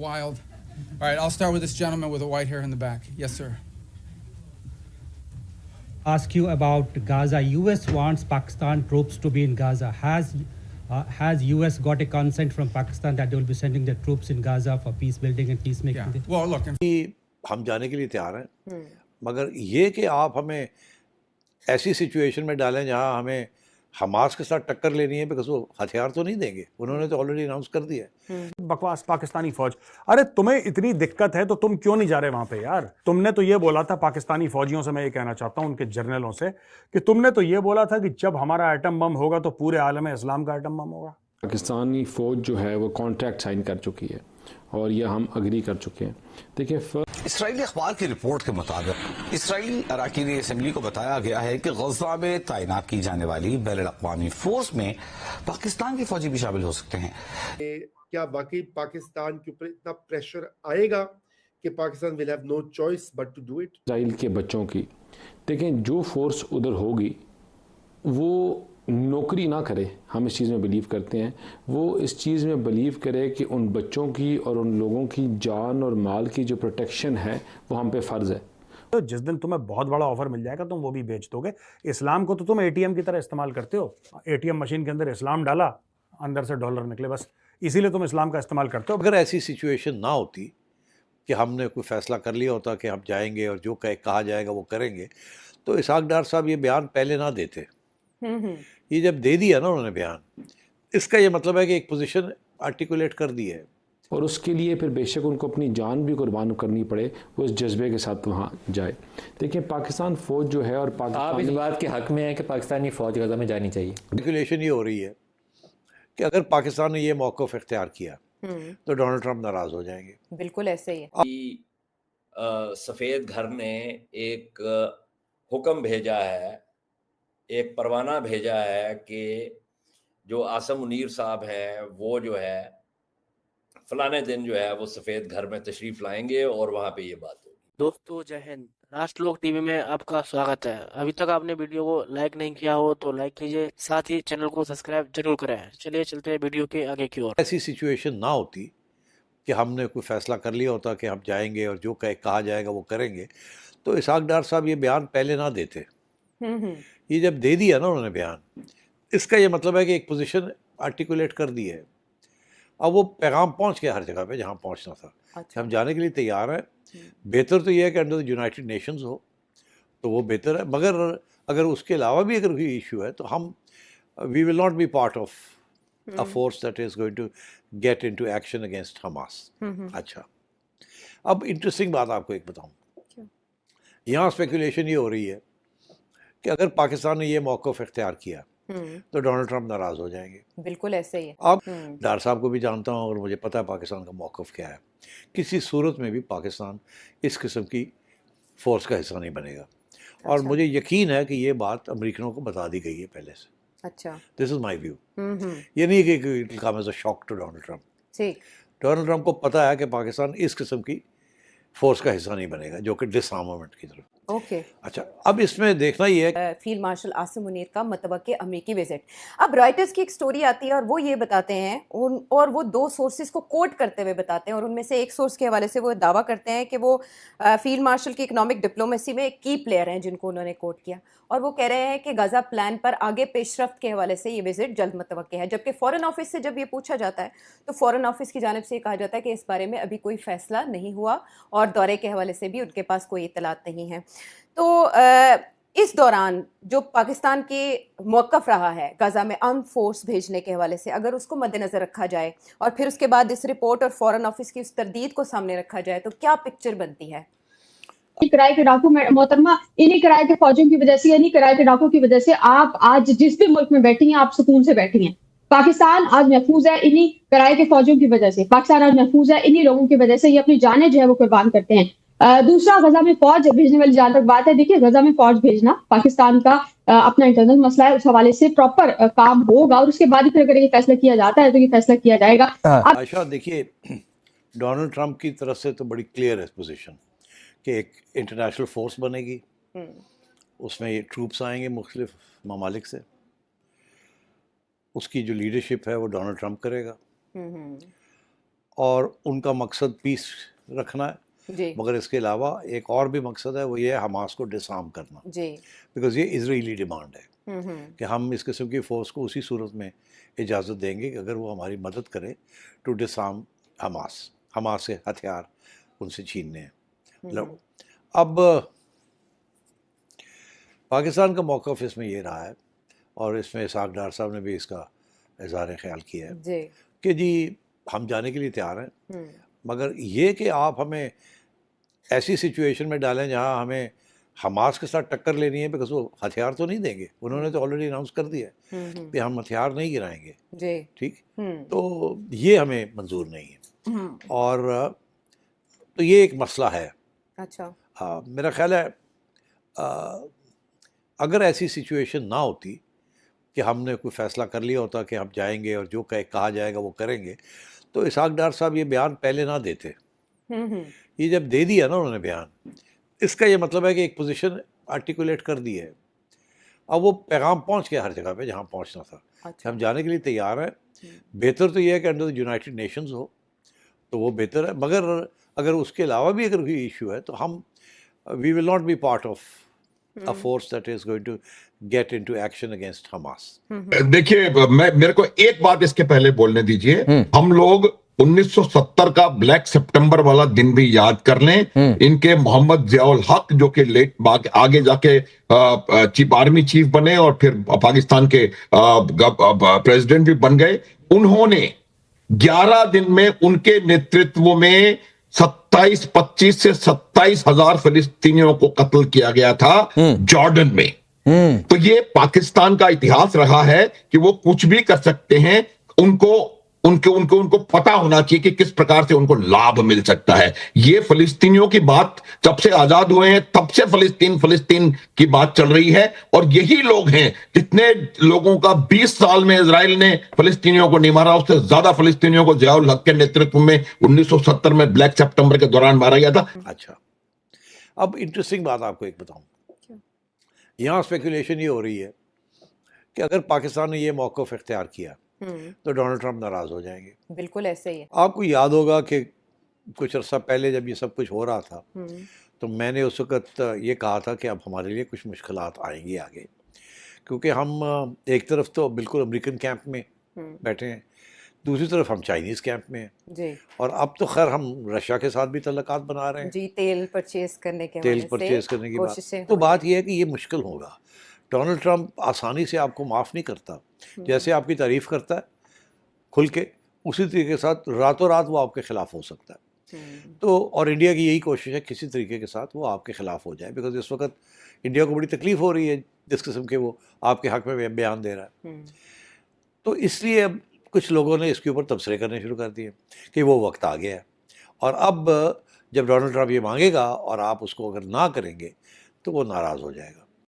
Wild. All right, I'll start with this gentleman with the white hair in the back. Yes, sir. Ask you about Gaza. US wants Pakistan troops to be in Gaza. Has US got a consent from Pakistan that they will be sending their troops in Gaza for peace building and peacemaking? Yeah. Well, look, ہم جانے کے لیے تیار ہیں، مگر یہ کہ آپ ہمیں ایسی سچویشن میں ڈالیں جہاں ہمیں حماس کے ساتھ ٹکر لینی ہے، بیکاز وہ ہتھیار تو نہیں دیں گے، انہوں نے تو آلریڈی اناؤنس کر دیا ہے۔ بکواس پاکستانی فوج، ارے تمہیں اتنی دقت ہے تو تم کیوں نہیں جا رہے وہاں پہ یار؟ تم نے تو یہ بولا تھا پاکستانی فوجیوں سے، میں یہ کہنا چاہتا ہوں ان کے جرنلوں سے، کہ تم نے تو یہ بولا تھا کہ جب ہمارا ایٹم بم ہوگا تو پورے عالم اسلام کا ایٹم بم ہوگا۔ پاکستانی فوج جو ہے وہ کانٹریکٹ سائن کر چکی ہے اور یہ ہم اگری کر چکے ہیں۔ دیکھیں اسرائیلی اخبار کی رپورٹ کے مطابق اسرائیلی اراکین اسمبلی کو بتایا گیا ہے کہ غزہ میں تعینات کی جانے والی بین الاقوامی فورس میں پاکستان کے فوجی بھی شامل ہو سکتے ہیں۔ کیا واقعی پاکستان کے اوپر اتنا پریشر آئے گا کہ Pakistan will have no choice but to do it؟ اسرائیل کے بچوں کی دیکھیں جو فورس ادھر ہوگی وہ نوکری نہ کرے، ہم اس چیز میں بلیو کرتے ہیں، وہ اس چیز میں بلیو کرے کہ ان بچوں کی اور ان لوگوں کی جان اور مال کی جو پروٹیکشن ہے وہ ہم پہ فرض ہے۔ تو جس دن تمہیں بہت بڑا آفر مل جائے گا تم وہ بھی بیچ دو گے۔ اسلام کو تو تم اے ٹی ایم کی طرح استعمال کرتے ہو، اے ٹی ایم مشین کے اندر اسلام ڈالا، اندر سے ڈالر نکلے، بس اسی لیے تم اسلام کا استعمال کرتے ہو۔ اگر ایسی سچویشن نہ ہوتی کہ ہم نے کوئی فیصلہ کر لیا ہوتا کہ ہم جائیں گے اور جو کہا جائے گا وہ کریں گے، تو اسحاق ڈار صاحب یہ بیان پہلے نہ دیتے۔ یہ جب دے دیا نا انہوں نے بیان، اس کا یہ مطلب ہے کہ ایک پوزیشن آرٹیکولیٹ کر دی ہے، اور اس کے لیے پھر بے شک ان کو اپنی جان بھی قربان کرنی پڑے، وہ اس جذبے کے ساتھ وہاں جائے۔ دیکھیں پاکستان فوج جو ہے اور آپ اس بات کے حق میں ہیں کہ پاکستانی فوج غزہ میں جانی چاہیے؟ آرٹیکولیشن یہ ہو رہی ہے کہ اگر پاکستان نے یہ موقف اختیار کیا تو ڈونلڈ ٹرمپ ناراض ہو جائیں گے۔ بالکل ایسے ہی ہے۔ سفید گھر نے ایک حکم بھیجا ہے، ایک پروانہ بھیجا ہے کہ جو عاصم منیر صاحب ہیں وہ جو ہے فلانے دن جو ہے وہ سفید گھر میں تشریف لائیں گے اور وہاں پہ یہ بات ہوگی۔ دوستو جے ہند، راشٹر لوک ٹی وی میں آپ کا سواگت ہے۔ ابھی تک آپ نے ویڈیو کو لائک نہیں کیا ہو تو لائک کیجئے، ساتھ ہی چینل کو سبسکرائب ضرور کریں۔ چلیے چلتے ہیں ویڈیو کے آگے کی اور۔ ایسی سچویشن نہ ہوتی کہ ہم نے کوئی فیصلہ کر لیا ہوتا کہ ہم جائیں گے اور جو کہا جائے گا وہ کریں گے، تو اسحاق ڈار صاحب یہ بیان پہلے نہ دیتے۔ یہ جب دے دیا نا انہوں نے بیان، اس کا یہ مطلب ہے کہ ایک پوزیشن آرٹیکولیٹ کر دی ہے۔ اب وہ پیغام پہنچ گیا ہر جگہ پہ جہاں پہنچنا تھا کہ ہم جانے کے لیے تیار ہیں۔ بہتر تو یہ ہے کہ انڈر دی یونائٹڈ نیشنز ہو تو وہ بہتر ہے، مگر اگر اس کے علاوہ بھی اگر کوئی ایشو ہے تو ہم we will not be part of a force that is going to get into action against Hamas. اچھا، اب انٹرسٹنگ بات آپ کو ایک بتاؤں، یہاں اسپیکولیشن یہ ہو رہی ہے کہ اگر پاکستان نے یہ موقف اختیار کیا تو ڈونلڈ ٹرمپ ناراض ہو جائیں گے۔ بالکل ایسے ہی ہے۔ اب ڈار صاحب کو بھی جانتا ہوں اور مجھے پتہ ہے پاکستان کا موقف کیا ہے، کسی صورت میں بھی پاکستان اس قسم کی فورس کا حصہ نہیں بنے گا، اور مجھے یقین ہے کہ یہ بات امریکنوں کو بتا دی گئی ہے پہلے سے۔ اچھا، دس از مائی ویو۔ یہ نہیں کہ it will come as a shock to Donald Trump. Donald Trump کو پتہ ہے کہ پاکستان اس قسم کی فورس کا حصہ نہیں بنے گا جو کہ ڈس آرمامنٹ کی طرف۔ اوکے، اچھا، اب اس میں دیکھنا یہ ہے فیلڈ مارشل عاصم منیر کا متوقع امریکی وزٹ۔ اب رائٹرز کی ایک سٹوری آتی ہے اور وہ یہ بتاتے ہیں، اور وہ دو سورسز کو کوٹ کرتے ہوئے بتاتے ہیں، اور ان میں سے ایک سورس کے حوالے سے وہ دعویٰ کرتے ہیں کہ وہ فیلڈ مارشل کی اکنامک ڈپلومیسی میں ایک کی پلیئر ہیں جن کو انہوں نے کوٹ کیا، اور وہ کہہ رہے ہیں کہ غزہ پلان پر آگے پیش رفت کے حوالے سے یہ وزٹ جلد متوقع ہے، جبکہ فورن آفس سے جب یہ پوچھا جاتا ہے تو فورن آفس کی جانب سے یہ کہا جاتا ہے کہ اس بارے میں ابھی کوئی فیصلہ نہیں ہوا، اور دورے کے حوالے سے بھی ان کے پاس کوئی اطلاعات نہیں ہے۔ تو اس دوران جو پاکستان کی موقف رہا ہے غزہ میں ارم فورس بھیجنے کے حوالے سے، اگر اس کو مد نظر رکھا جائے اور پھر اس کے بعد اس رپورٹ اور فورن آفس کی اس تردید کو سامنے رکھا جائے تو کیا پکچر بنتی ہے؟ کرائے کے ڈاکو میں محترمہ، انہی کرائے کے فوجیوں کی وجہ سے، انہی کرائے کے ڈاکو کی وجہ سے آپ آج جس بھی ملک میں بیٹھی ہیں آپ سکون سے بیٹھی ہیں۔ پاکستان آج محفوظ ہے انہی کرائے کے فوجیوں کی وجہ سے، پاکستان آج محفوظ ہے انہی لوگوں کی وجہ سے، یہ اپنی جانیں جو ہے وہ قربان کرتے ہیں۔ دوسرا، غزہ میں فوج بھیجنے والی جہاں تک بات ہے، دیکھیے غزہ میں فوج بھیجنا پاکستان کا اپنا انٹرنل مسئلہ ہے، اس حوالے سے پراپر کام ہوگا، اور اس کے بعد ہی پھر اگر یہ فیصلہ کیا جاتا ہے تو یہ فیصلہ کیا جائے گا۔ عائشہ دیکھیے، ڈونلڈ ٹرمپ کی طرف سے تو بڑی کلیئر ہے پوزیشن کہ ایک انٹرنیشنل فورس بنے گی، اس میں یہ ٹروپس آئیں گے مختلف ممالک سے، اس کی جو لیڈرشپ ہے وہ ڈونلڈ ٹرمپ کرے گا، اور ان کا مقصد پیس رکھنا ہے، جی مگر اس کے علاوہ ایک اور بھی مقصد ہے، وہ یہ ہے حماس کو ڈسارم کرنا، جی بیکاز یہ اسرائیلی ڈیمانڈ ہے کہ ہم اس قسم کی فورس کو اسی صورت میں اجازت دیں گے کہ اگر وہ ہماری مدد کرے ٹو ڈسارم حماس سے ہتھیار ان سے چھیننے ہیں۔ اب پاکستان کا موقف اس میں یہ رہا ہے، اور اس میں اسحاق ڈار صاحب نے بھی اس کا اظہار خیال کیا ہے جی کہ جی ہم جانے کے لیے تیار ہیں، مگر یہ کہ آپ ہمیں ایسی سچویشن میں ڈالیں جہاں ہمیں حماس کے ساتھ ٹکر لینی ہے، بیکاز وہ ہتھیار تو نہیں دیں گے، انہوں نے تو آلریڈی اناؤنس کر دیا ہے کہ ہم ہتھیار نہیں گرائیں گے، جی ٹھیک، تو یہ ہمیں منظور نہیں ہے، اور تو یہ ایک مسئلہ ہے۔ اچھا میرا خیال ہے اگر ایسی سچویشن نہ ہوتی کہ ہم نے کوئی فیصلہ کر لیا ہوتا کہ ہم جائیں گے اور جو کہا جائے گا وہ کریں گے، تو اسحاق ڈار صاحب یہ بیان پہلے نہ دیتے۔ یہ جب دے دیا نا انہوں نے بیان، اس کا یہ مطلب ہے کہ ایک پوزیشن آرٹیکولیٹ کر دی ہے، اب وہ پیغام پہنچ گیا ہر جگہ پہ جہاں پہنچنا تھا کہ ہم جانے کے لیے تیار ہیں۔ بہتر تو یہ ہے کہ انڈر دی یونائٹڈ نیشنز ہو تو وہ بہتر ہے، مگر اگر اس کے علاوہ بھی اگر کوئی ایشو ہے تو ہم we will not be part of a force that is going to get into action against Hamas۔ دیکھیے میرے کو ایک بات اس کے پہلے بولنے دیجئے، ہم لوگ 1970 کا بلیک سپٹمبر والا دن بھی یاد کر لیں، ان کے محمد ضیاء الحق جو کہ آگے جا کے آرمی چیف بنے اور پھر پاکستان کے پریزیڈنٹ بھی بن گئے، انہوں نے 11 دن میں ان کے نیترتو میں 25 سے 27,000 فلسطینیوں کو قتل کیا گیا تھا جارڈن میں۔ تو یہ پاکستان کا اتہاس رہا ہے کہ وہ کچھ بھی کر سکتے ہیں، ان کو پتا ہونا چاہیے کہ کس پرکار سے ان کو لابھ مل سکتا ہے۔ یہ فلسطینیوں کی بات جب سے آزاد ہوئے ہیں تب سے فلسطین کی بات چل رہی ہے، اور یہی لوگ ہیں جتنے لوگوں کا 20 سال میں اسرائیل نے فلسطینیوں کو نہیں مارا، اس سے زیادہ فلسطینیوں کو ضیاء الحق کے نیترتو میں 1970 میں بلیک سپٹمبر کے دوران مارا گیا تھا۔ اچھا، اب انٹرسٹنگ بات آپ کو ایک بتاؤں، یہاں اسپیکولیشن یہ ہو رہی ہے کہ اگر پاکستان نے یہ موقف اختیار کیا تو ڈونلڈ ٹرمپ ناراض ہو جائیں گے۔ بالکل ایسے ہی ہے۔ آپ کو یاد ہوگا کہ کچھ عرصہ پہلے جب یہ سب کچھ ہو رہا تھا تو میں نے اس وقت یہ کہا تھا کہ اب ہمارے لیے کچھ مشکلات آئیں گی آگے، کیونکہ ہم ایک طرف تو بالکل امریکن کیمپ میں بیٹھے ہیں، دوسری طرف ہم چائنیز کیمپ میں ہیں، جی، اور اب تو خیر ہم رشیا کے ساتھ بھی تعلقات بنا رہے ہیں، جی، تیل پرچیز کرنے کے تیل پرچیز کرنے کی بات، تو بات یہ ہے کہ یہ مشکل ہوگا۔ ڈونلڈ ٹرمپ آسانی سے آپ کو معاف نہیں کرتا، جیسے آپ کی تعریف کرتا ہے کھل کے، اسی طریقے کے ساتھ راتوں رات وہ آپ کے خلاف ہو سکتا ہے۔ تو اور انڈیا کی یہی کوشش ہے کسی طریقے کے ساتھ وہ آپ کے خلاف ہو جائے، بیکاز اس وقت انڈیا کو بڑی تکلیف ہو رہی ہے جس قسم کے وہ آپ کے حق میں بیان دے رہا ہے۔ تو اس لیے اب کچھ لوگوں نے اس کے اوپر تبصرے کرنے شروع کر دیے کہ وہ وقت آ گیا ہے، اور اب جب ڈونلڈ ٹرمپ یہ مانگے گا اور آپ اس کو اگر نہ کریں گے تو وہ ناراض ہو جائے گا۔